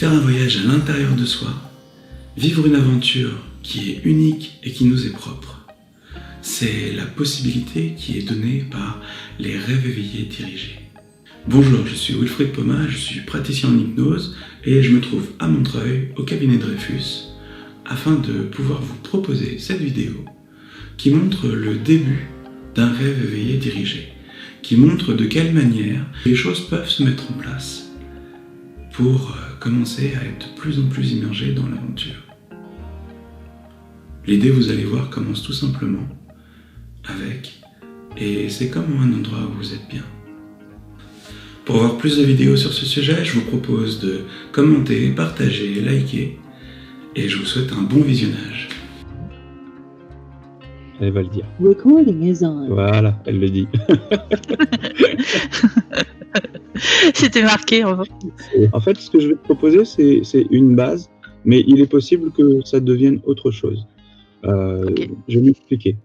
Faire un voyage à l'intérieur de soi, vivre une aventure qui est unique et qui nous est propre, c'est la possibilité qui est donnée par les rêves éveillés dirigés. Bonjour, je suis Wilfried Poma, je suis praticien en hypnose et je me trouve à Montreuil, au cabinet Dreyfus, afin de pouvoir vous proposer cette vidéo qui montre le début d'un rêve éveillé dirigé, qui montre de quelle manière les choses peuvent se mettre en place pour commencer à être de plus en plus immergé dans l'aventure. L'idée, vous allez voir, commence tout simplement avec « et c'est comme un endroit où vous êtes bien ». Pour voir plus de vidéos sur ce sujet, je vous propose de commenter, partager, liker, et je vous souhaite un bon visionnage. Elle va le dire. Recording is on. Voilà, elle le dit. C'était marqué en fait. En fait, ce que je vais te proposer, c'est une base, mais il est possible que ça devienne autre chose. Ok. Je vais m'expliquer.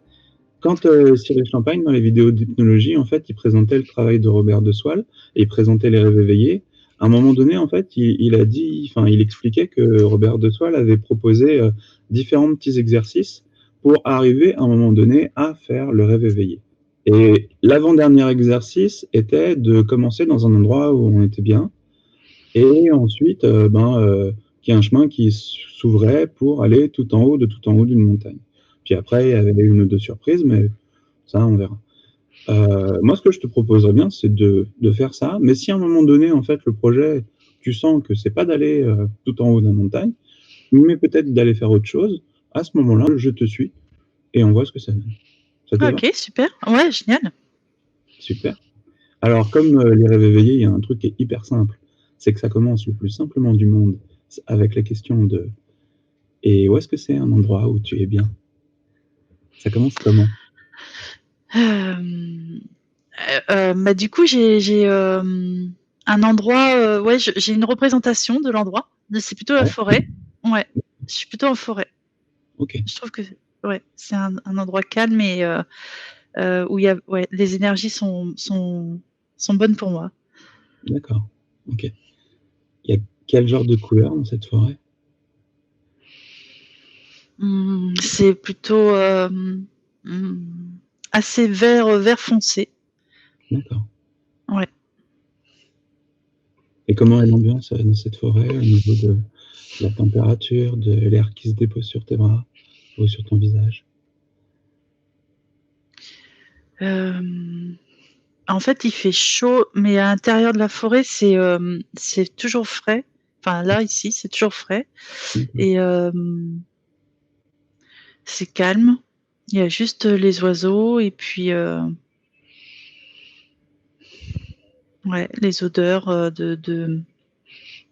Quand Cyril Champagne, dans les vidéos d'hypnologie, en fait, il présentait le travail de Robert de Soile et il présentait les rêves éveillés. À un moment donné, en fait, il expliquait que Robert de Soile avait proposé différents petits exercices pour arriver à un moment donné à faire le rêve éveillé. Et l'avant-dernier exercice était de commencer dans un endroit où on était bien, et ensuite, qu'il y a un chemin qui s'ouvrait pour aller tout en haut d'une montagne. Puis après, il y avait une ou deux surprises, mais ça, on verra. Moi, ce que je te proposerais bien, c'est de faire ça, mais si à un moment donné, en fait, le projet, tu sens que c'est pas d'aller tout en haut d'une montagne, mais peut-être d'aller faire autre chose, à ce moment-là, je te suis et on voit ce que ça donne. Ça te va? Ok, super. Ouais, génial. Super. Alors, comme les rêves éveillés, il y a un truc qui est hyper simple, c'est que ça commence le plus simplement du monde avec la question de « et où est-ce que c'est un endroit où tu es bien ?» Ça commence comment? Du coup, j'ai un endroit. Ouais, j'ai une représentation de l'endroit. C'est plutôt la Ouais, forêt. Ouais, je suis plutôt en forêt. ok, Je trouve que ouais, c'est un endroit calme et où il y a les énergies sont bonnes pour moi. d'accord, ok. Il y a quel genre de couleur dans cette forêt? C'est plutôt assez vert foncé. D'accord. Ouais. Et comment est l'ambiance dans cette forêt au niveau de la température, de l'air qui se dépose sur tes bras ou sur ton visage? En fait, il fait chaud, mais à l'intérieur de la forêt, c'est toujours frais. Enfin, là, ici, c'est toujours frais D'accord. et c'est calme. Il y a juste les oiseaux et puis ouais, les odeurs de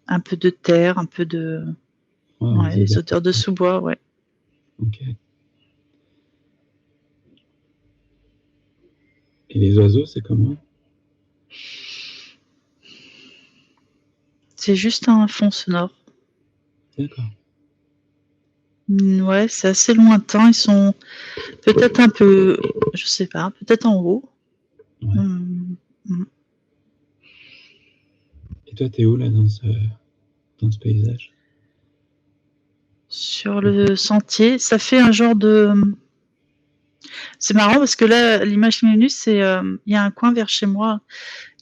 un peu de terre, un peu de Ouais, ouais, les les odeurs. odeurs de sous-bois, ouais. Ok. Et les oiseaux, c'est comment? C'est juste un fond sonore. D'accord. Ouais, c'est assez lointain. Ils sont peut-être un peu, je sais pas, peut-être en haut. Ouais. Mmh. Mmh. Et toi, t'es où là dans ce paysage? Sur le sentier, ça fait un genre de. C'est marrant parce que là, l'image qui m'est venue, c'est il y a un coin vers chez moi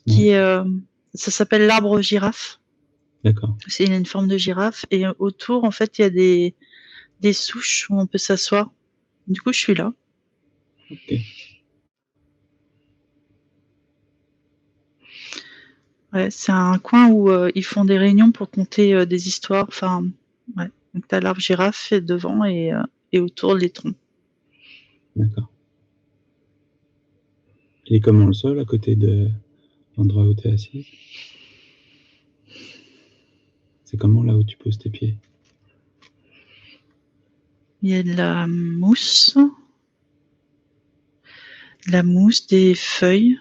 Ouais, qui est, ça s'appelle l'arbre girafe. d'accord. C'est une forme de girafe et autour, en fait, il y a des souches où on peut s'asseoir. Du coup, je suis là. Ok. Ouais, c'est un coin où ils font des réunions pour conter des histoires. Enfin, ouais. Donc t'as l'arbre girafe devant et autour les troncs. D'accord. Il est comment le sol à côté de l'endroit où tu es assise? C'est comment là où tu poses tes pieds? Il y a de la mousse, des feuilles.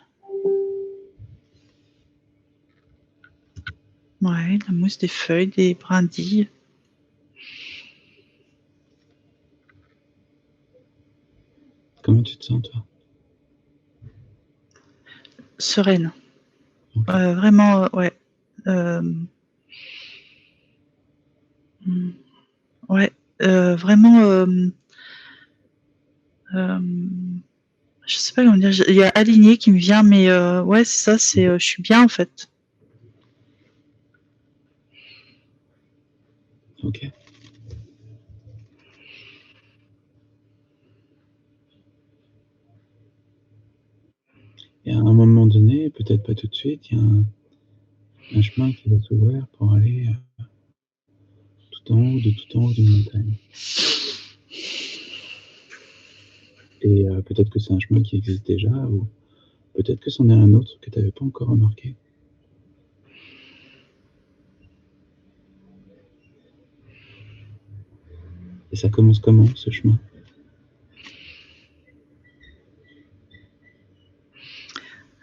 Ouais, de la mousse, des feuilles, des brindilles. Comment tu te sens, toi? Sereine. Ok. Vraiment, ouais. Mmh. Ouais, vraiment, je sais pas comment dire, il y a aligné qui me vient, mais ouais, c'est ça, c'est, je suis bien, en fait. OK. Et à un moment donné, peut-être pas tout de suite, il y a un chemin qui va s'ouvrir pour aller, tout en haut d'une montagne. Et peut-être que c'est un chemin qui existe déjà ou peut-être que c'en est un autre que tu avais pas encore remarqué. Et ça commence comment ce chemin?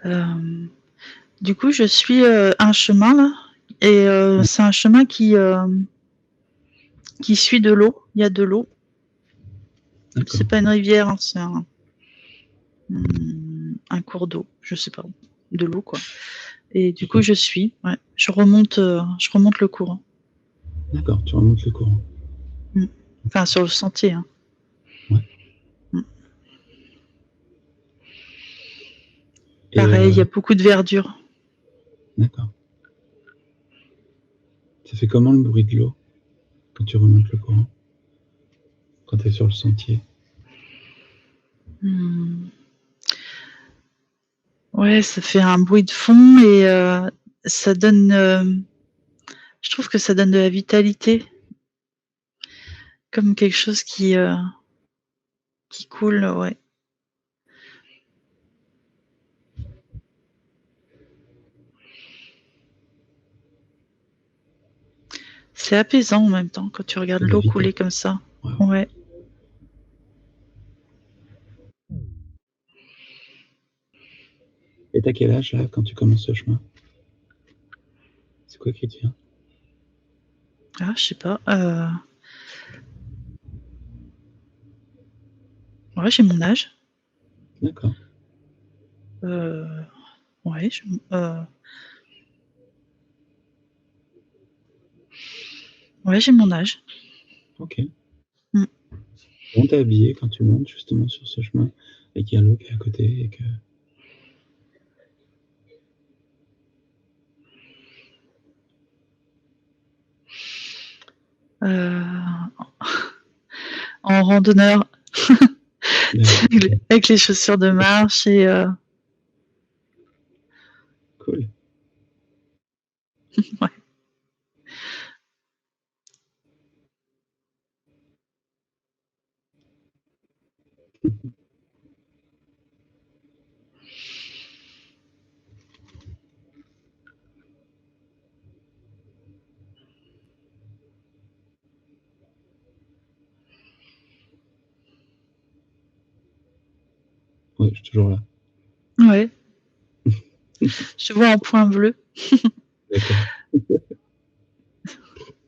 Hem, du coup, je suis, un chemin là et Ouais, c'est un chemin qui suit de l'eau. Il y a de l'eau. C'est d'accord, pas une rivière, hein, c'est un cours d'eau, je sais pas, de l'eau, quoi et du coup, OK. je suis, ouais, je remonte le courant. D'accord, tu remontes le courant. Mmh. Enfin, sur le sentier, hein. Ouais. Mmh. Et Pareil, il y a beaucoup de verdure. d'accord. Ça fait comment le bruit de l'eau quand tu remontes le courant? Quand tu es sur le sentier? Mmh. Ouais, ça fait un bruit de fond et ça donne, je trouve que ça donne de la vitalité, comme quelque chose qui coule, ouais. C'est apaisant en même temps quand tu regardes C'est de la l'eau vitesse. couler comme ça. Waouh. Ouais. Et tu as quel âge là quand tu commences ce chemin? C'est quoi qui te vient? Ah, je sais pas, ouais, j'ai mon âge. D'accord, Heu, ouais, ouais, j'ai mon âge. OK. Mmh. Comment tu es habillée quand tu montes justement sur ce chemin et qu'il y a l'eau qui est à côté et que Heu, en randonneur d'accord, OK, avec les chaussures de marche et cool. ouais. Ouais, je suis toujours là. Ouais, je te vois en point bleu. D'accord.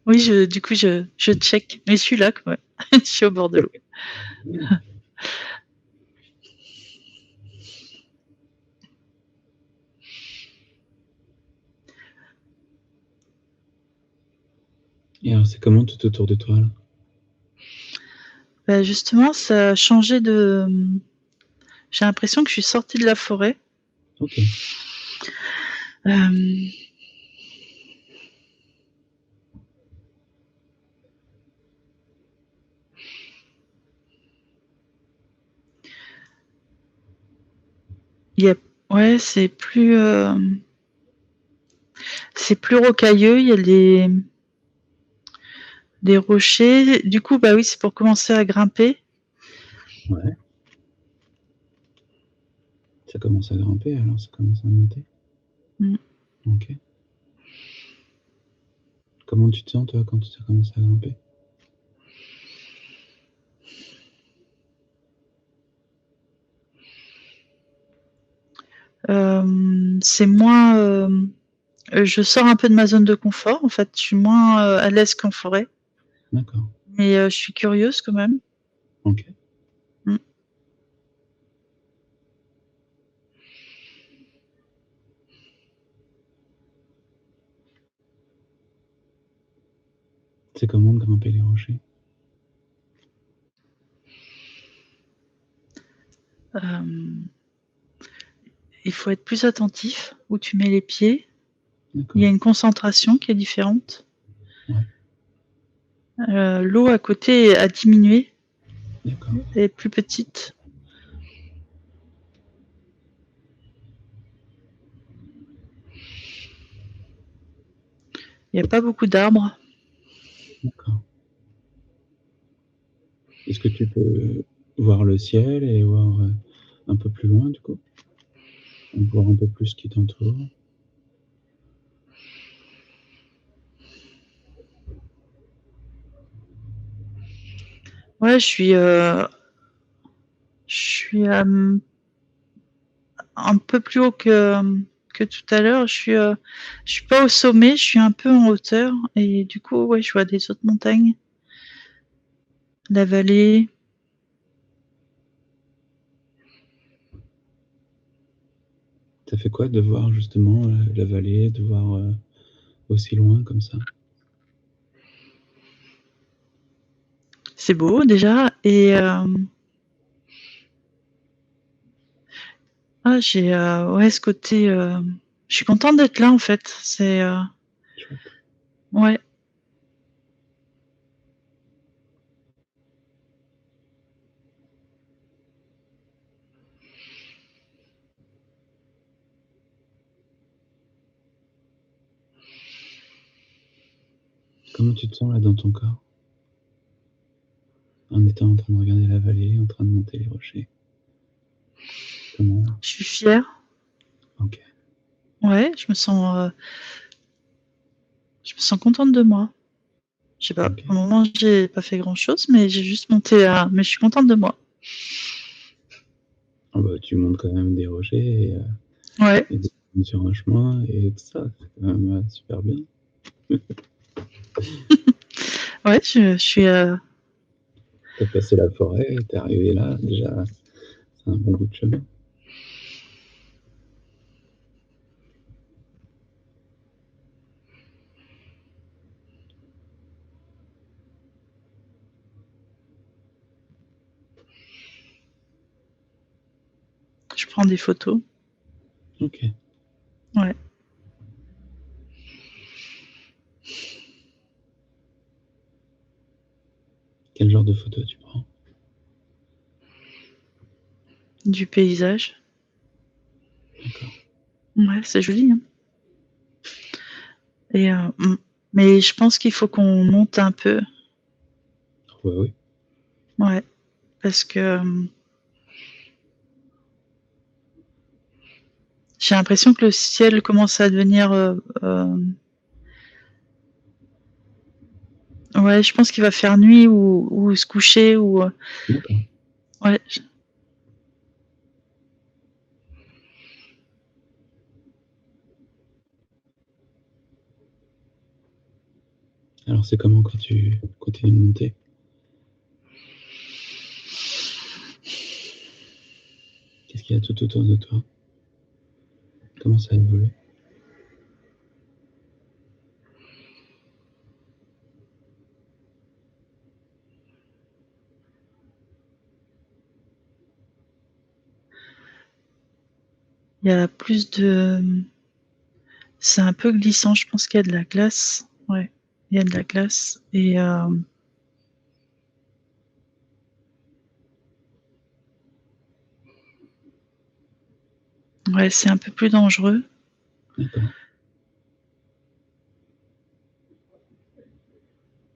Oui, du coup, je check, mais je suis là, quoi. Je suis au bord de l'eau. Et alors c'est comment tout autour de toi là? Bah, justement, ça a changé de, j'ai l'impression que je suis sortie de la forêt. OK, Hem, il y a ouais, c'est plus rocailleux, il y a des rochers. Du coup, bah, oui, c'est pour commencer à grimper. ouais, ça commence à grimper alors, ça commence à monter? Mmh. OK. Comment tu te sens toi quand ça commence à grimper? C'est moins, je sors un peu de ma zone de confort, en fait. Je suis moins, à l'aise qu'en forêt, D'accord, mais je suis curieuse quand même. OK. Mmh. C'est comment de grimper les rochers? Il faut être plus attentif où tu mets les pieds. Il y D'accord. a une concentration qui est différente. Ouais. L'eau à côté a diminué, D'accord. elle est plus petite. Il n'y a pas beaucoup d'arbres. D'accord. Est-ce que tu peux voir le ciel et voir, un peu plus loin, du coup? Voir un peu plus ce qui t'entoure? Ouais, je suis, un peu plus haut que tout à l'heure. Je suis pas au sommet, je suis un peu en hauteur et du coup, ouais, je vois des autres montagnes. La vallée. Ça fait quoi de voir justement, la vallée, de voir, aussi loin comme ça? C'est beau déjà et j'ai, ouais, ce côté, je suis contente d'être là en fait. C'est, Chouette. ouais. Comment tu te sens là dans ton corps? En étant en train de regarder la vallée, en train de monter les rochers? Comment? Je suis fière. OK. Ouais, je me sens contente de moi. Je sais pas, OK. pour le moment, j'ai pas fait grand-chose, mais j'ai juste monté à mais je suis contente de moi. Ah bah, tu montes quand même des rochers Ouais, et sur un chemin et tout ça, c'est quand même, super bien. ouais, je suis, Tu as passé la forêt et tu es arrivé là, déjà, c'est un bon bout de chemin. je prends des photos. OK. Ouais. Quel genre de photos tu prends? Du paysage. D'accord. Ouais, c'est joli, hein. Et mais je pense qu'il faut qu'on monte un peu. Ouais, oui. Ouais, parce que, j'ai l'impression que le ciel commence à devenir, ouais, je pense qu'il va faire nuit ou se coucher ou, D'accord. ouais, Alors c'est comment quand tu continues de monter? Qu'est-ce qu'il y a tout autour de toi? Comment ça évolue? il y a plus de c'est un peu glissant, je pense qu'il y a de la glace. Ouais, il y a de la glace et ouais, c'est un peu plus dangereux. D'accord.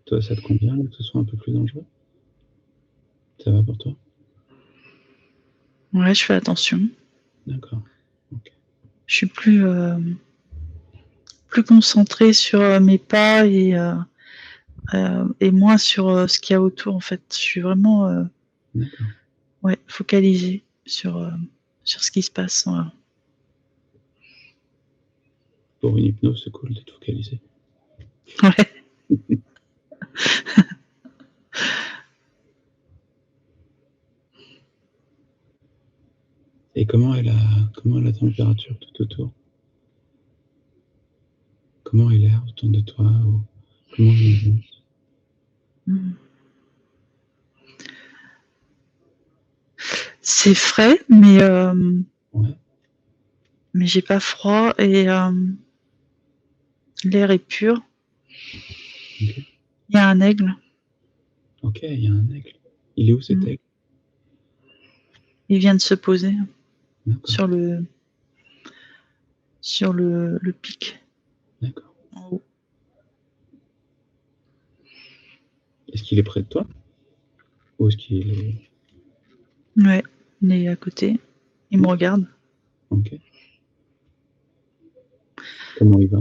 Toi, ça te convient là, que ce soit un peu plus dangereux? Ça va pour toi? Ouais, je fais attention. D'accord. OK. Je suis plus concentrée sur, mes pas et moins sur, ce qu'il y a autour, en fait. Je suis vraiment, D'accord. ouais, focalisée sur ce qui se passe, voilà. Pour une hypnose, c'est cool d'être focalisé. Ouais. Et comment est la température tout autour? Comment est l'air autour de toi? Ou comment est l'ambiance? Hmm. C'est frais, Ouais. mais j'ai pas froid et l'air est pur. Ok. Il y a un aigle. Ok, il y a un aigle. Il est où cet aigle? Il vient de se poser D'accord. sur le pic D'accord. en haut. Est-ce qu'il est près de toi? Ou est-ce qu'il est... Ouais, il est à côté. Il me regarde. Ok. Comment il va?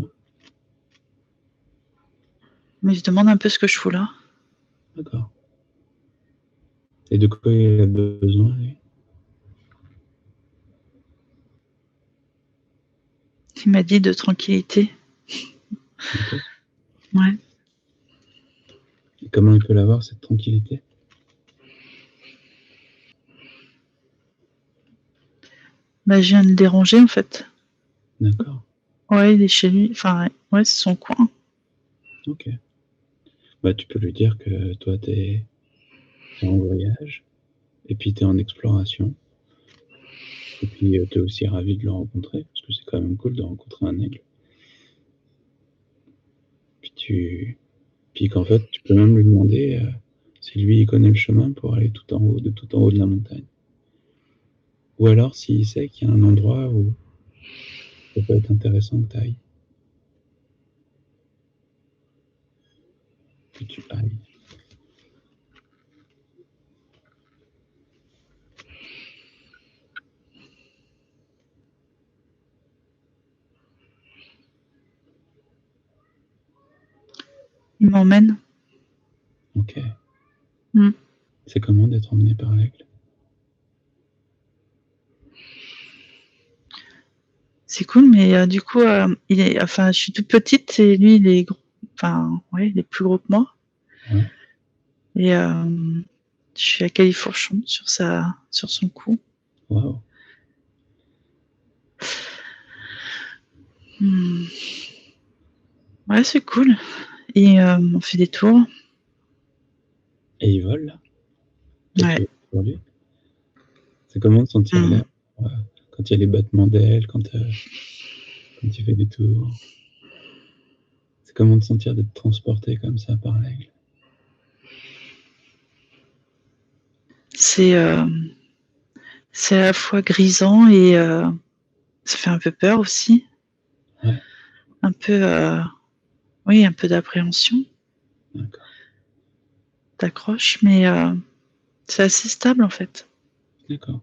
Mais il se demande un peu ce que je fous là. D'accord. Et de quoi il a besoin, lui? Il m'a dit de tranquillité. Ok. Ouais. Et comment il peut l'avoir, cette tranquillité? Bah, je viens de le déranger en fait. D'accord. Ouais, il est chez lui. Enfin, ouais, c'est son coin. Ok. Bah, tu peux lui dire que toi, t'es en voyage, et puis t'es en exploration, et puis t'es aussi ravi de le rencontrer, parce que c'est quand même cool de rencontrer un aigle. Puis qu'en fait, tu peux même lui demander si lui, il connaît le chemin pour aller tout en haut de la montagne. Ou alors s'il sait qu'il y a un endroit où ça peut être intéressant que tu ailles. Que tu ailles. Il m'emmène. Ok. Mm. C'est comment d'être emmené par l'aigle? C'est cool, mais du coup, je suis toute petite et lui, il est gros. Enfin, ouais, il est plus gros que moi. Ouais. Et je suis à califourchon sur son cou. Waouh. Ouais, c'est cool. Et on fait des tours. Et il vole là? Toi, tu Ouais. voles sur lui? C'est comment de sentir l'air quand il y a les battements d'ailes, quand il fait des tours? C'est comment de sentir d'être transporté comme ça par l'aigle? C'est à la fois grisant et ça fait un peu peur aussi. Ouais. Un peu, oui, un peu d'appréhension, D'accord. d'accroche, mais c'est assez stable en fait. D'accord.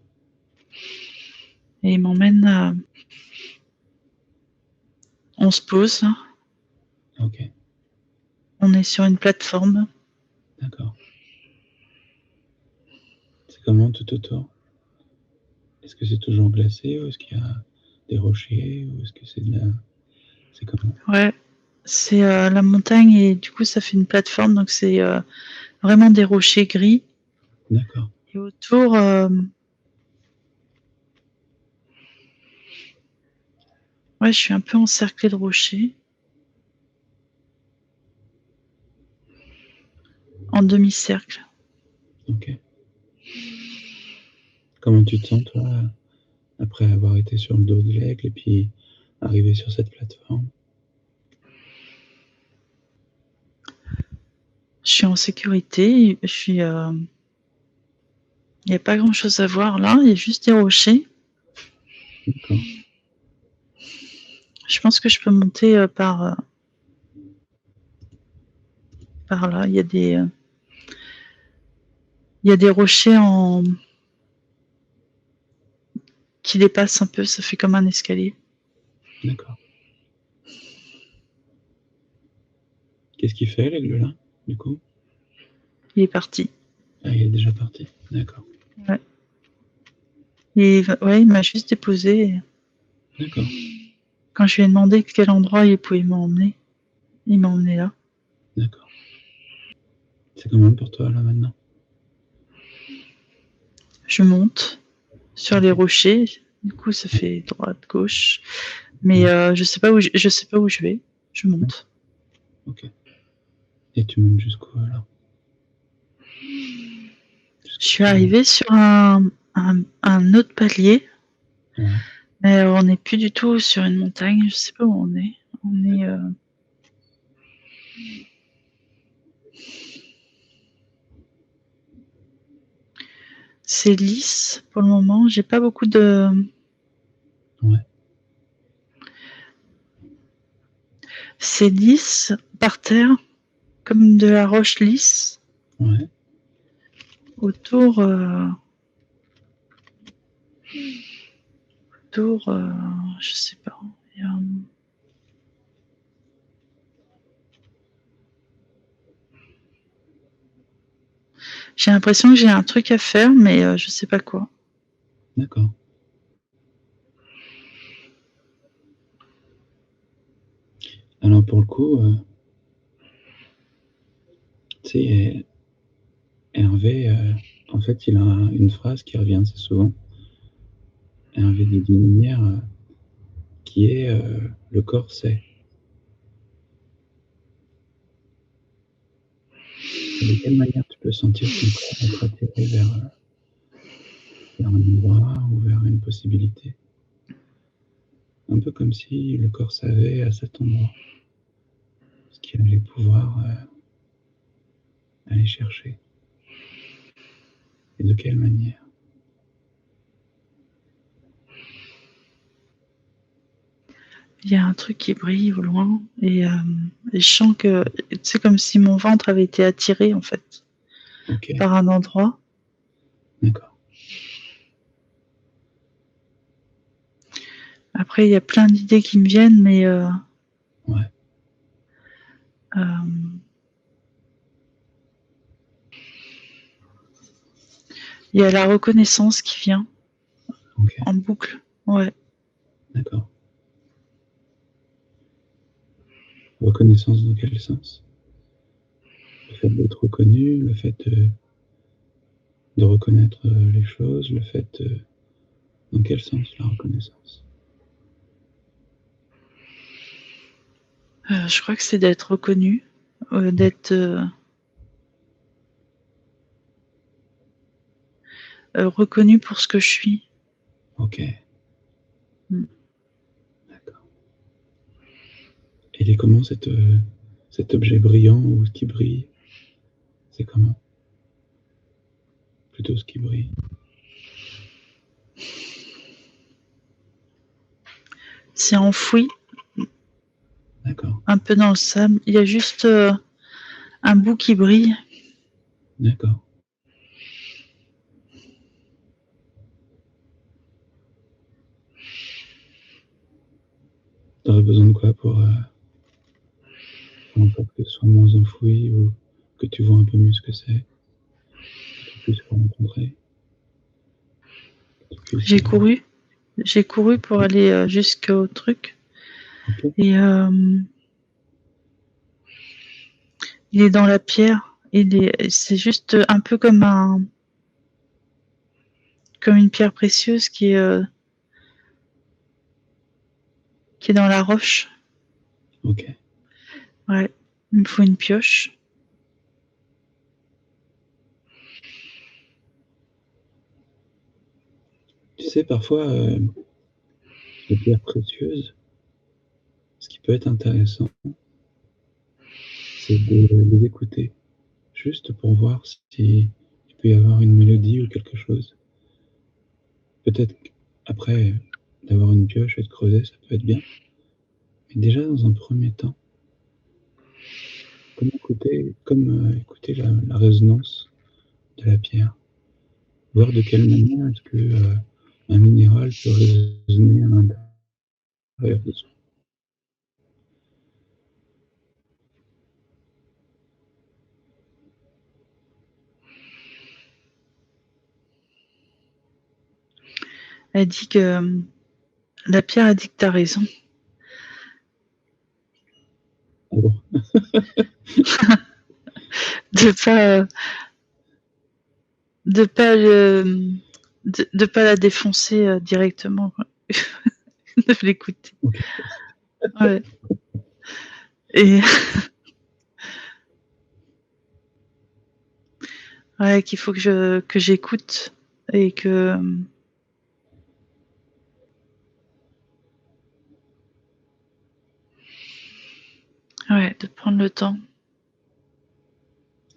Et il m'emmène, on se pose, Ok. on est sur une plateforme. D'accord. C'est comment tout autour? Est-ce que c'est toujours glacé ou est-ce qu'il y a des rochers ou est-ce que c'est de la... C'est comment? Ouais, c'est la montagne et du coup ça fait une plateforme, donc c'est vraiment des rochers gris. D'accord. Et autour, ouais, je suis un peu encerclée de rochers, en demi-cercle. Ok. Comment tu te sens, toi, après avoir été sur le dos de l'aigle et puis arriver sur cette plateforme? Je suis en sécurité, il n'y a pas grand-chose à voir là, il y a juste des rochers. D'accord. Je pense que je peux monter par là. Il y a des rochers qui dépassent un peu, ça fait comme un escalier. D'accord. Qu'est-ce qu'il fait, l'aigle, là, du coup? Il est parti. Ah, il est déjà parti. D'accord. Ouais. Ouais, il m'a juste déposé. D'accord. Quand je lui ai demandé quel endroit il pouvait m'emmener, il m'a emmené là. D'accord. C'est comment pour toi, là, maintenant? Je monte sur les Ok. rochers. Du coup, ça fait droite, gauche. Mais je sais pas où je vais. Je monte. Ok. Et tu montes jusqu'où, alors? Je suis arrivée sur un autre palier, Ouais. mais on n'est plus du tout sur une montagne. Je sais pas où on est. On est. C'est lisse pour le moment. J'ai pas beaucoup de. Ouais. C'est lisse par terre, comme de la roche lisse. Ouais. Autour. Je sais pas. Il y a, j'ai l'impression que j'ai un truc à faire, mais je sais pas quoi. D'accord. Alors pour le coup, tu sais, Hervé, en fait, il a une phrase qui revient assez souvent. Hervé dit d'une manière qui est le corps sait. Et de quelle manière tu peux sentir ton corps être attiré vers un endroit ou vers une possibilité? Un peu comme si le corps savait à cet endroit ce qu'il allait pouvoir aller chercher. Et de quelle manière? Il y a un truc qui brille au loin et je sens que c'est comme si mon ventre avait été attiré en fait Ok, par un endroit. d'accord. Après, il y a plein d'idées qui me viennent, mais Ouais, il y a la reconnaissance qui vient ok, en boucle. Ouais. d'accord. Reconnaissance dans quel sens? Le fait d'être reconnu, le fait de reconnaître les choses, le fait dans quel sens la reconnaissance? Je crois que c'est d'être reconnu, d'être reconnu pour ce que je suis. Ok, Mm. d'accord. Et il est comment cet objet brillant ou qui brille? C'est comment? Plutôt ce qui brille. C'est enfoui D'accord, un peu dans le sable. Il y a juste un bout qui brille. d'accord. Tu aurais besoin de quoi pour en fait que ce soit moins enfoui ou que tu vois un peu mieux ce que c'est? Que tu puisses le rencontrer? Que tu puisses J'ai couru pour aller jusqu'au truc. OK, Et il est dans la pierre. C'est juste un peu comme une pierre précieuse qui est dans la roche. OK. Ouais. Il me faut une pioche. Tu sais parfois, les pierres précieuses, ce qui peut être intéressant, c'est de les écouter, juste pour voir si il peut y avoir une mélodie ou quelque chose. Peut-être qu'après d'avoir une pioche et de creuser, ça peut être bien. Mais déjà dans un premier temps, écouter la résonance de la pierre. Voir de quelle manière est-ce que, un minéral peut résonner à l'intérieur de soi. Elle dit que la pierre a dit que t'as raison. Ah bon? De pas de pas de pas la défoncer directement. De l'écouter. OK. Ouais. Et Ouais, qu'il faut que j'écoute et que ouais, de prendre le temps.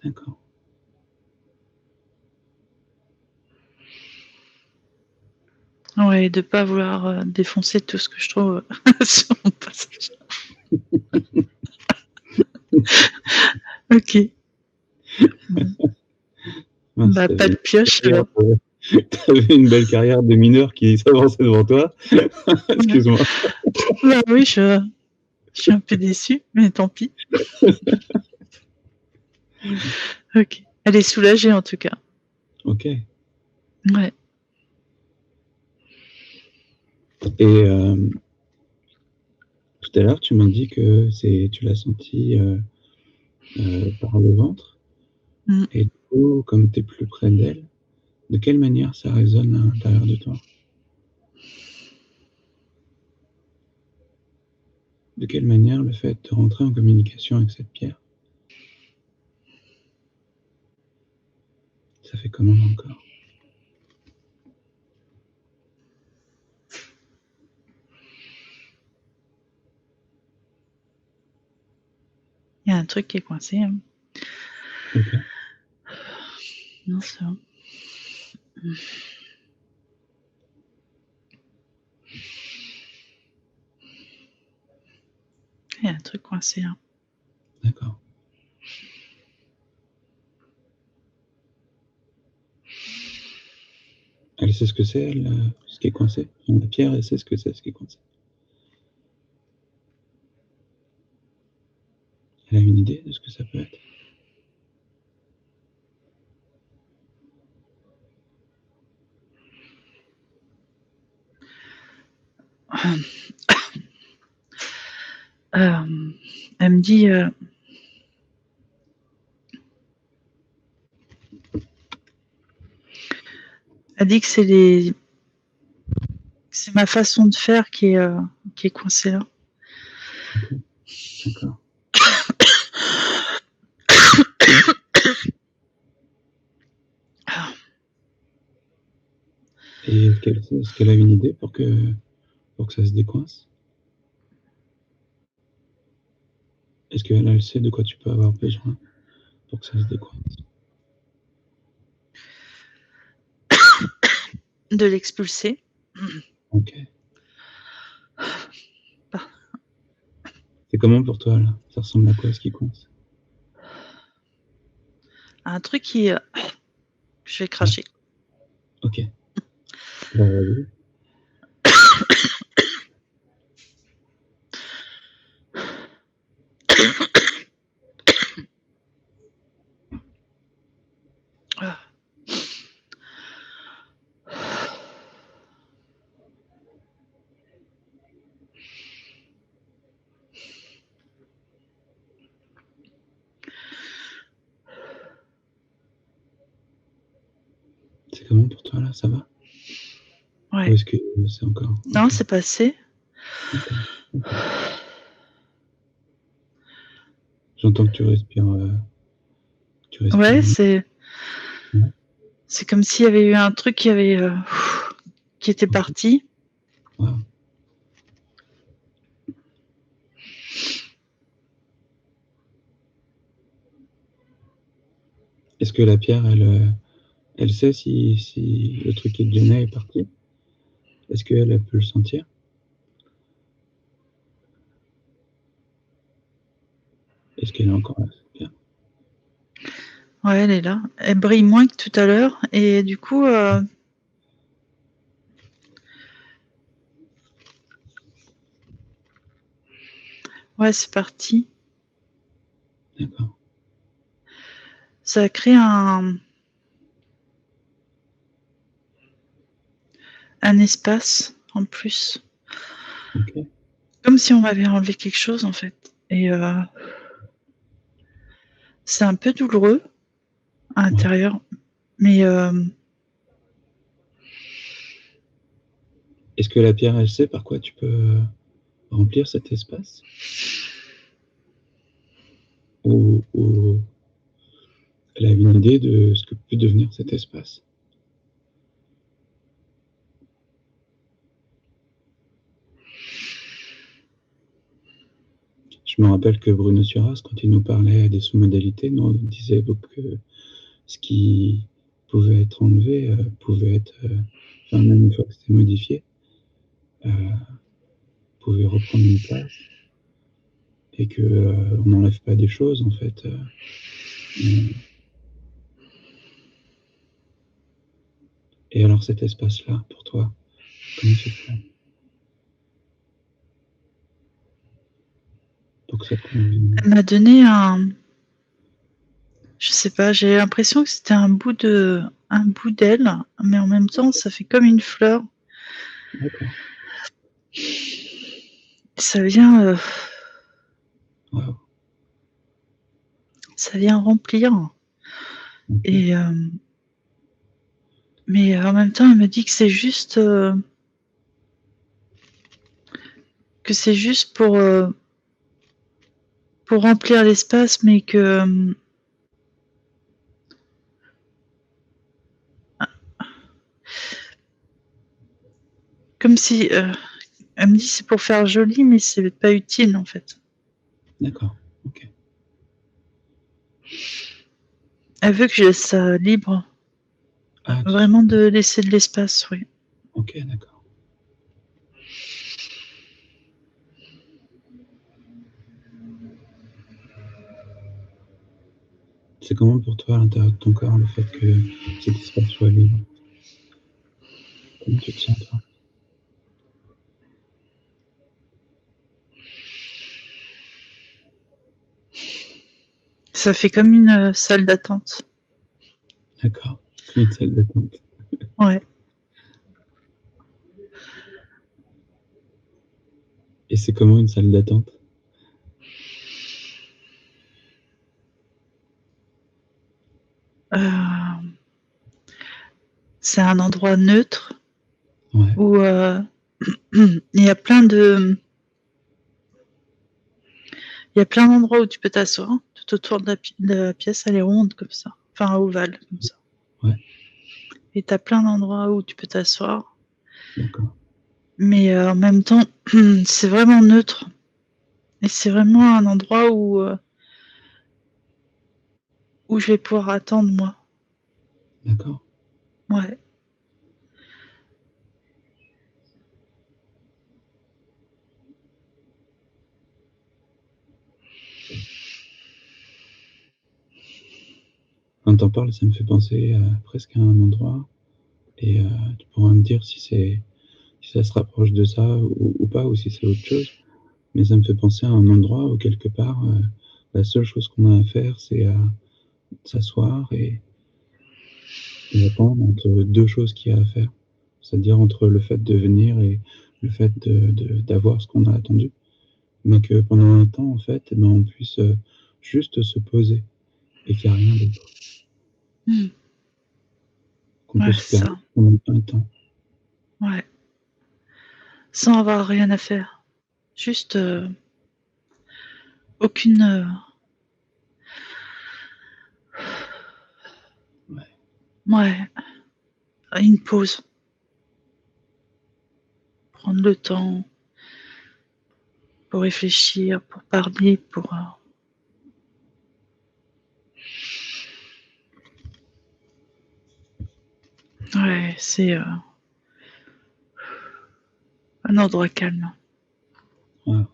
D'accord. Ouais, de pas vouloir défoncer tout ce que je trouve sur mon passage. Ok. Mince, Bah, pas de pioche alors. T'avais une belle carrière de mineur qui s'avançait devant toi. Excuse-moi. Bah oui, je suis un peu déçue, mais tant pis. Ok. Elle est soulagée en tout cas. Ok. Ouais. Et tout à l'heure, tu m'as dit que tu l'as senti par le ventre. Mm. Et du coup, comme tu es plus près d'elle, de quelle manière ça résonne à l'intérieur de toi? De quelle manière le fait de rentrer en communication avec cette pierre, ça fait comment dans le corps? Il y a un truc qui est coincé. Hein. Ok. Non, c'est bon. Il y a un truc coincé. Hein. D'accord. Elle sait ce que c'est, elle, ce qui est coincé? Enfin, la pierre, elle sait ce que c'est, ce qui est coincé? Elle a une idée de ce que ça peut être? Elle me dit elle dit que c'est ma façon de faire qui est coincée là. Ok. D'accord. Et est-ce qu'elle a une idée pour que ça se décoince? Est-ce qu'elle, elle sait de quoi tu peux avoir besoin pour que ça se décoince? De l'expulser. Ok. Bah. C'est comment pour toi, là? Ça ressemble à quoi, ce qui coince? Un truc qui je vais cracher. Ok. Bah, vas-y. Ah. C'est comment pour toi, là? Ça va? Ou Ouais. est-ce que c'est encore? Non, Ok. c'est passé. D'accord. Ok. J'entends que tu respires, Ouais, bien. Ouais. c'est comme s'il y avait eu un truc qui était Ok. parti. Waouh. Est-ce que la pierre, elle sait si le truc qui te gênait est parti? Est-ce qu'elle, elle peut le sentir? Est-ce qu'elle est encore là, cette pierre? Ouais, elle est là. Elle brille moins que tout à l'heure et du coup ouais, c'est parti. D'accord. Ça a créé un espace en plus. Ok. Comme si on m'avait enlevé quelque chose en fait. Et c'est un peu douloureux à Ouais. l'intérieur. Mais Est-ce que la pierre, elle sait par quoi tu peux remplir cet espace? Ou Elle avait une idée de ce que peut devenir cet espace. Je me rappelle que Bruno Suras, quand il nous parlait des sous-modalités, nous disait que ce qui pouvait être enlevé pouvait être, enfin, même une fois que c'était modifié, pouvait reprendre une place, et que on n'enlève pas des choses en fait. Et alors cet espace-là, pour toi, comment tu fais pour que ça te convienne? Elle m'a donné un... Je sais pas, j'ai l'impression que c'était un bout d'elle, mais en même temps, ça fait comme une fleur. D'accord. Ça vient, Wow. ça vient remplir. Ok. Et mais en même temps, elle me dit que c'est juste pour remplir l'espace, mais que comme si elle me dit c'est pour faire joli, mais c'est pas utile en fait. D'accord. Ok. Elle veut que je laisse ça libre, Ah, vraiment de laisser de l'espace, oui. ok, d'accord. C'est comment pour toi à l'intérieur de ton corps le fait que cet espace soit libre? Comment tu te sens toi? Ça fait comme une salle d'attente. D'accord. Comme une salle d'attente. Ouais. Et c'est comment une salle d'attente? C'est un endroit neutre Ouais. où il y a plein d'endroits où tu peux t'asseoir. Tout autour de la pièce, elle est ronde comme ça, enfin ovale comme ça. Ouais. Et t'as plein d'endroits où tu peux t'asseoir, D'accord. mais en même temps, c'est vraiment neutre. Et c'est vraiment un endroit où je vais pouvoir attendre moi. D'accord. Ouais. Quand t'en parles, ça me fait penser presque à un endroit, et tu pourras me dire si ça se rapproche de ça ou pas, ou si c'est autre chose. Mais ça me fait penser à un endroit où quelque part, la seule chose qu'on a à faire, c'est à s'asseoir et attendre entre 2 choses qu'il y a à faire. C'est-à-dire entre le fait de venir et le fait d'avoir ce qu'on a attendu. Mais que pendant un temps, en fait, eh ben, on puisse, juste se poser et qu'il y a rien d'autre. Mmh. Qu'on peut Ouais, se c'est ça. permettre pendant un temps. Ouais. Sans avoir rien à faire. Juste aucune. Ouais. Ouais. Une pause. Prendre le temps pour réfléchir, pour parler, pour. Ouais, c'est un endroit calme. Waouh.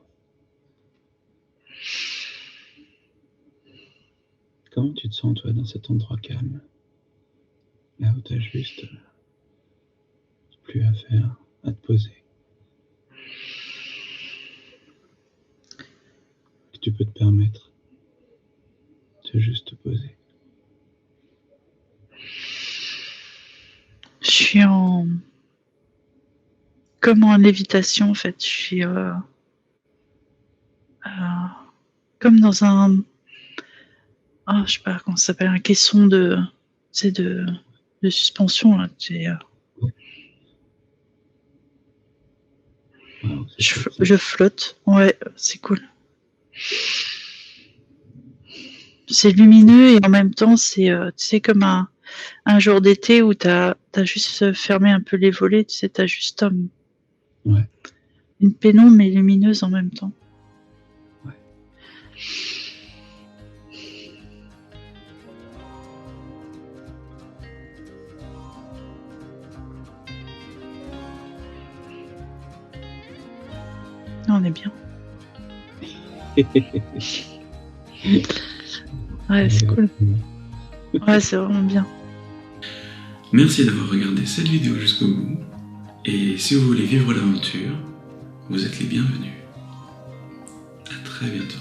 Comment tu te sens, toi, dans cet endroit calme? Là où tu as juste plus à faire, à te poser. Que tu peux te permettre de juste te poser. Je suis comme en lévitation en fait. Je suis comme dans un. Ah, je sais pas comment ça s'appelle, un caisson de suspension là. Ouais. Waouh, c'est chouette ça. Je flotte. Ouais, c'est cool. c'est lumineux et en même temps, c'est tu sais, comme un jour d'été où t'as juste fermé un peu les volets, tu sais, t'as juste Ouais. une pénombre mais lumineuse en même temps. Ouais. On est bien. Ouais, c'est cool. Ouais, c'est vraiment bien. Merci d'avoir regardé cette vidéo jusqu'au bout. Et si vous voulez vivre l'aventure, vous êtes les bienvenus. À très bientôt.